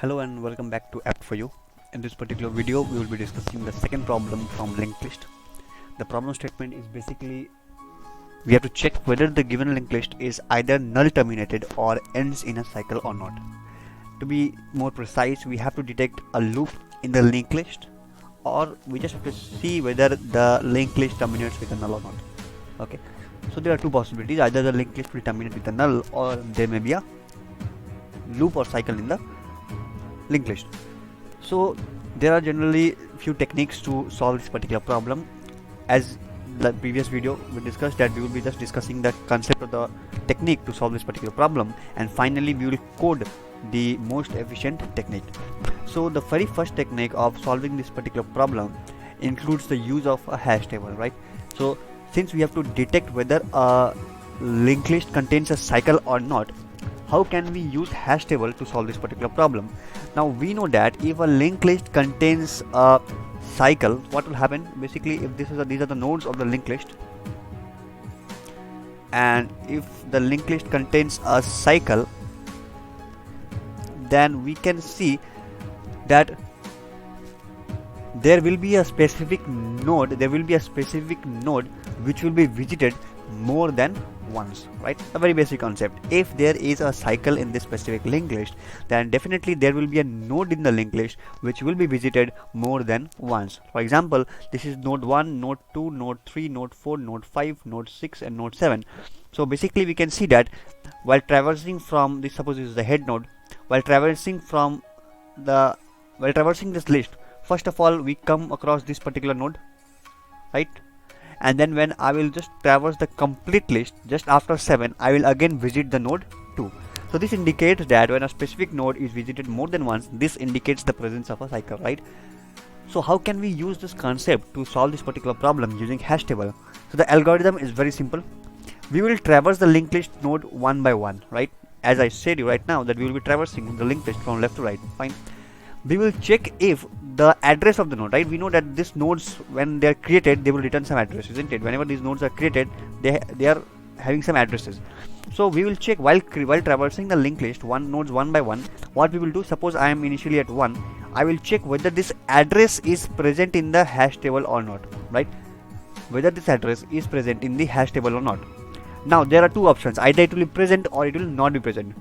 Hello and welcome back to Apt for You. In this particular video, we will be discussing the second problem from linked list. The problem statement is basically we have to check whether the given linked list is either null terminated or ends in a cycle or not. To be more precise, we have to detect a loop in the linked list, or we just have to see whether the linked list terminates with a null or not. Okay, so there are two possibilities: either the linked list will terminate with a null, or there may be a loop or cycle in the linked list. So there are generally few techniques to solve this particular problem. As the previous video we discussed that we will be just discussing the concept of the technique to solve this particular problem, and finally we will code the most efficient technique. So the very first technique of solving this particular problem includes the use of a hash table, right? So since we have to detect whether a linked list contains a cycle or not, how can we use hash table to solve this particular problem? Now we know that if a linked list contains a cycle, what will happen? Basically, if these are the nodes of the linked list, and if the linked list contains a cycle, then we can see that there will be a specific node which will be visited more than once, right? A very basic concept. If there is a cycle in this specific linked list, then definitely there will be a node in the linked list which will be visited more than once. For example, this is node 1, node 2, node 3, node 4, node 5, node 6 and node 7. So basically we can see that while traversing from this, suppose this is the head node, while traversing this list, first of all we come across this particular node, right? And then when I will just traverse the complete list, just after 7 I will again visit the node 2. So this indicates that when a specific node is visited more than once, this indicates the presence of a cycle, right? So how can we use this concept to solve this particular problem using hash table? So the algorithm is very simple. We will traverse the linked list node one by one, right? As I said you right now that we will be traversing the linked list from left to right. Fine. We will check if the address of the node, right? We know that these nodes, when they are created, they will return some address, isn't it? Whenever these nodes are created, they are having some addresses. So we will check while traversing the linked list nodes one by one. What we will do, suppose I am initially at 1, I will check whether this address is present in the hash table or not, right? Whether this address is present in the hash table or not. Now there are two options: either it will be present or it will not be present.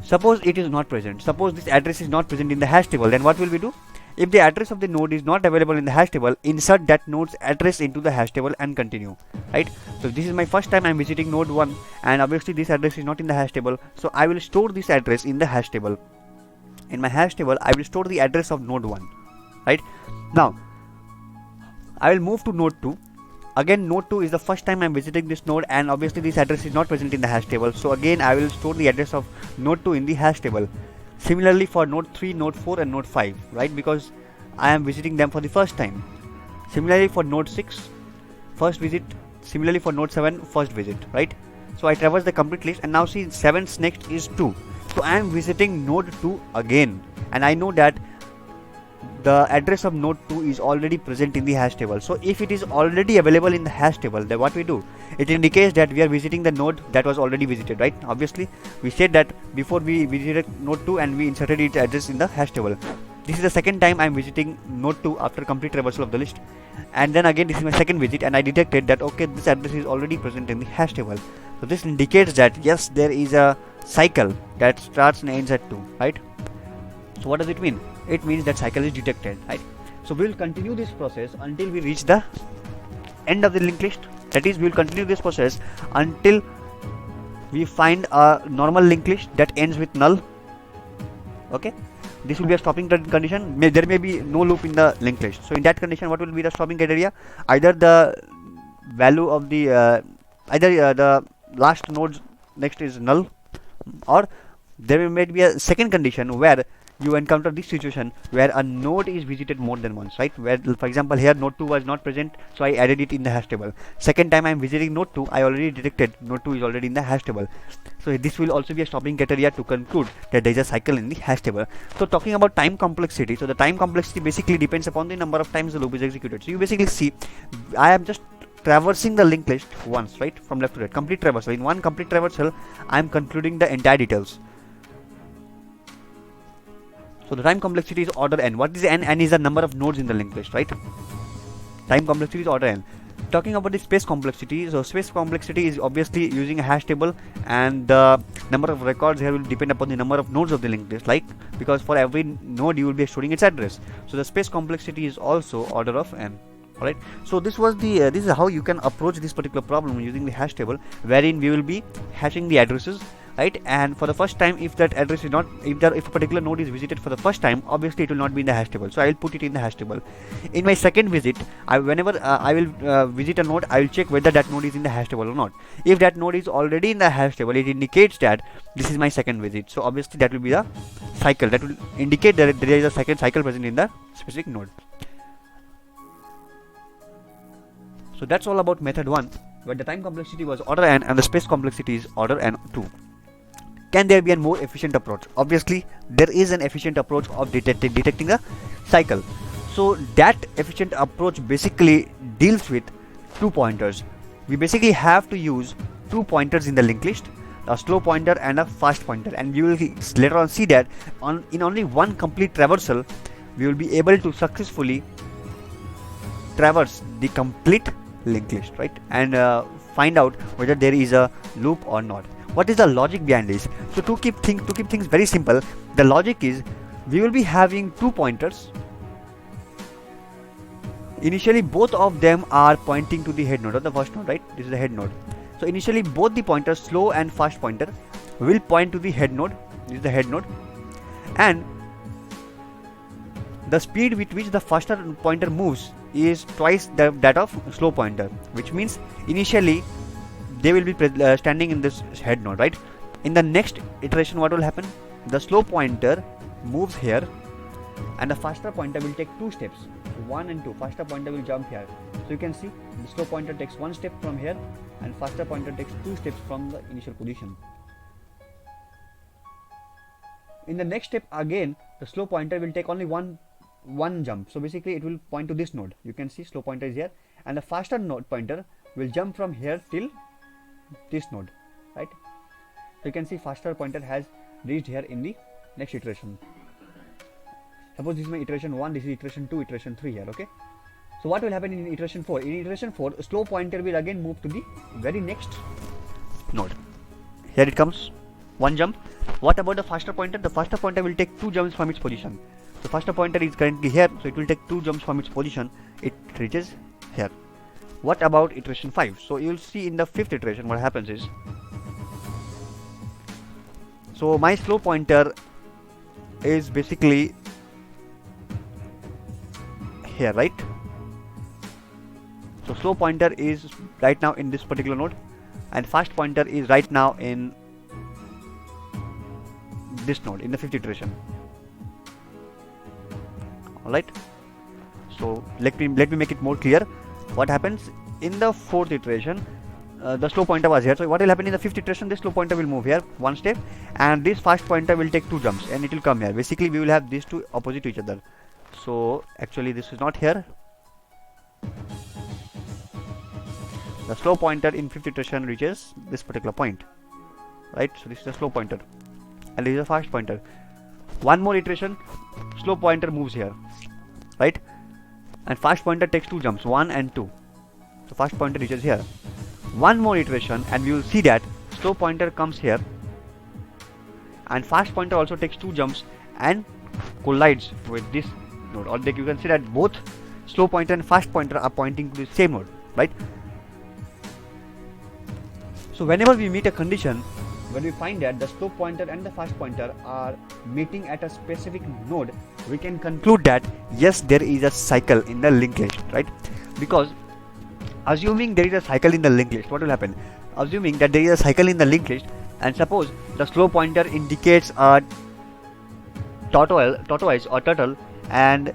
Suppose it is not present, suppose this address is not present in the hash table, then what will we do? If the address of the node is not available in the hash table, insert that node's address into the hash table and continue, right? So this is my first time I am visiting node 1, and obviously this address is not in the hash table, so I will store this address in the hash table. In my hash table I will store the address of node 1, right? Now I will move to node 2. Again, node 2 is the first time I am visiting this node, and obviously this address is not present in the hash table, so again I will store the address of node 2 in the hash table. Similarly for node 3, node 4 and node 5, right? Because I am visiting them for the first time. Similarly for node 6, first visit. Similarly for node 7, first visit, right? So I traverse the complete list, and now see 7's next is 2. So I am visiting node 2 again, and I know that the address of node 2 is already present in the hash table. So if it is already available in the hash table, then what we do? It indicates that we are visiting the node that was already visited, right? Obviously we said that before we visited node 2 and we inserted its address in the hash table. This is the second time I am visiting node 2 after complete traversal of the list, and then again this is my second visit, and I detected that okay, this address is already present in the hash table. So this indicates that yes, there is a cycle that starts and ends at 2, right? So what does it mean? It means that cycle is detected, right? So we will continue this process until we reach the end of the linked list. That is, we will continue this process until we find a normal linked list that ends with null. Okay, this will be a stopping condition. There may be no loop in the linked list. So in that condition, what will be the stopping criteria? Either the value of the the last node next is null, or there may be a second condition where you encounter this situation where a node is visited more than once, right? Where, for example, here node 2 was not present, so I added it in the hash table. Second time I am visiting node 2, I already detected node 2 is already in the hash table. So this will also be a stopping criteria to conclude that there is a cycle in the hash table. So talking about time complexity, so the time complexity basically depends upon the number of times the loop is executed. So you basically see, I am just traversing the linked list once, right? From left to right, complete traversal. In one complete traversal, I am concluding the entire details. So the time complexity is order n. What is n? N is the number of nodes in the linked list, right? Time complexity is order n. Talking about the space complexity, so space complexity is obviously using a hash table, and the number of records here will depend upon the number of nodes of the linked list, like, because for every node you will be storing its address. So the space complexity is also order of n. Alright, so this was the this is how you can approach this particular problem using the hash table, wherein we will be hashing the addresses, right? And for the first time, if that address is not, if a particular node is visited for the first time, obviously it will not be in the hash table, so I will put it in the hash table. In my second visit, whenever I will visit a node, I will check whether that node is in the hash table or not. If that node is already in the hash table, it indicates that this is my second visit, so obviously that will be the cycle, that will indicate that there is a second cycle present in the specific node. So that's all about method 1, where the time complexity was order n and the space complexity is order n2. Can there be a more efficient approach? Obviously, there is an efficient approach of detecting the cycle. So that efficient approach basically deals with 2 pointers. We basically have to use 2 pointers in the linked list, a slow pointer and a fast pointer, and we will later on see that in only one complete traversal, we will be able to successfully traverse the complete linked list, right? And find out whether there is a loop or not. What is the logic behind this? So to keep things very simple, the logic is we will be having 2 pointers. Initially, both of them are pointing to the head node, or the first node, right? This is the head node. So initially, both the pointers, slow and fast pointer, will point to the head node. This is the head node, and the speed with which the faster pointer moves is twice that of slow pointer, which means initially they will be standing in this head node, right? In the next iteration, what will happen? The slow pointer moves here, and the faster pointer will take 2 steps, 1 and 2. Faster pointer will jump here. So you can see the slow pointer takes 1 step from here, and faster pointer takes 2 steps from the initial position. In the next step, again, the slow pointer will take only one jump. So basically it will point to this node. You can see slow pointer is here, and the faster node pointer will jump from here till this node, right? So you can see faster pointer has reached here in the next iteration. Suppose this is my iteration 1, this is iteration 2, iteration 3 here, okay? So what will happen in iteration 4? In iteration 4, slow pointer will again move to the very next node. Here it comes, 1 jump. What about the faster pointer? The faster pointer will take 2 jumps from its position. The faster pointer is currently here, so it will take 2 jumps from its position. It reaches here. What about iteration 5? So you will see in the 5th iteration what happens is, so my slow pointer is basically here, right? So slow pointer is right now in this particular node, and fast pointer is right now in this node, in the 5th iteration. Alright, so let me make it more clear. What happens in the 4th iteration? The slow pointer was here, so what will happen in the 5th iteration? This slow pointer will move here 1 step, and this fast pointer will take 2 jumps, and it will come here. Basically we will have these 2 opposite to each other. So actually this is not here. The slow pointer in 5th iteration reaches this particular point, right? So this is the slow pointer, and this is a fast pointer. One more iteration, slow pointer moves here, right? And fast pointer takes 2 jumps, 1 and 2. So fast pointer reaches here. One more iteration, and we will see that slow pointer comes here, and fast pointer also takes 2 jumps and collides with this node. Or you can see that both slow pointer and fast pointer are pointing to the same node, right? So whenever we meet a condition, when we find that the slow pointer and the fast pointer are meeting at a specific node, we can conclude that yes, there is a cycle in the linked list, right? Because assuming there is a cycle in the linked list, what will happen? Assuming that there is a cycle in the linked list, and suppose the slow pointer indicates a tortoise or turtle, and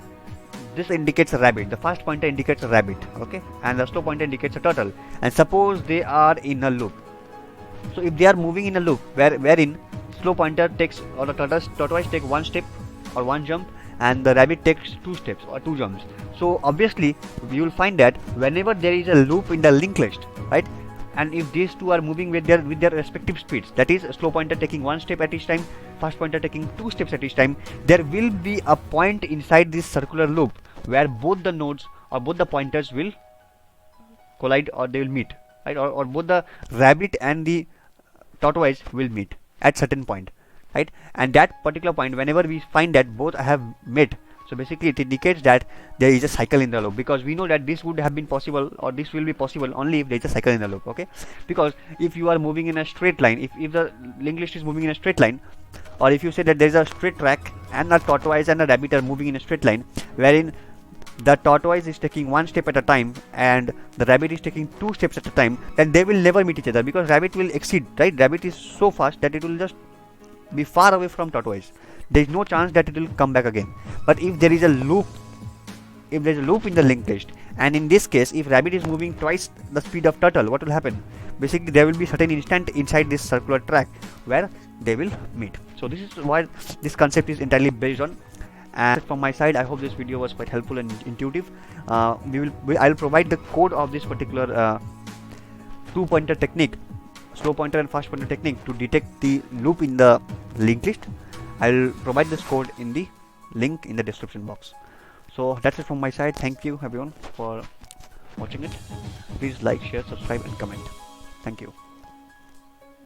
this indicates a rabbit. The fast pointer indicates a rabbit, okay, and the slow pointer indicates a turtle. And suppose they are in a loop. So if they are moving in a loop wherein slow pointer takes, or the tortoise take 1 step or 1 jump, and the rabbit takes 2 steps or 2 jumps. So obviously we will find that whenever there is a loop in the linked list, right, and if these two are moving with their respective speeds, that is slow pointer taking one step at each time, fast pointer taking two steps at each time, there will be a point inside this circular loop where both the nodes or both the pointers will collide, or they will meet, right? Or both the rabbit and the tortoise will meet at certain point, right? And that particular point, whenever we find that both have met, so basically it indicates that there is a cycle in the loop, because we know that this would have been possible, or this will be possible only if there is a cycle in the loop. Okay, because if you are moving in a straight line, if the linked list is moving in a straight line, or if you say that there is a straight track and a tortoise and a rabbit are moving in a straight line, wherein the tortoise is taking one step at a time and the rabbit is taking two steps at a time, then they will never meet each other, because rabbit will exceed, right? Rabbit is so fast that it will just be far away from tortoise. There is no chance that it will come back again. But if there is a loop, if there is a loop in the linked list, and in this case if rabbit is moving twice the speed of turtle, what will happen? Basically there will be certain instant inside this circular track where they will meet. So this is what this concept is entirely based on. And from my side, I hope this video was quite helpful and intuitive. I'll provide the code of this particular two pointer technique, slow pointer and fast pointer technique, to detect the loop in the linked list. I'll provide this code in the link in the description box. So that's it from my side. Thank you everyone for watching it. Please like, share, subscribe and comment. Thank you.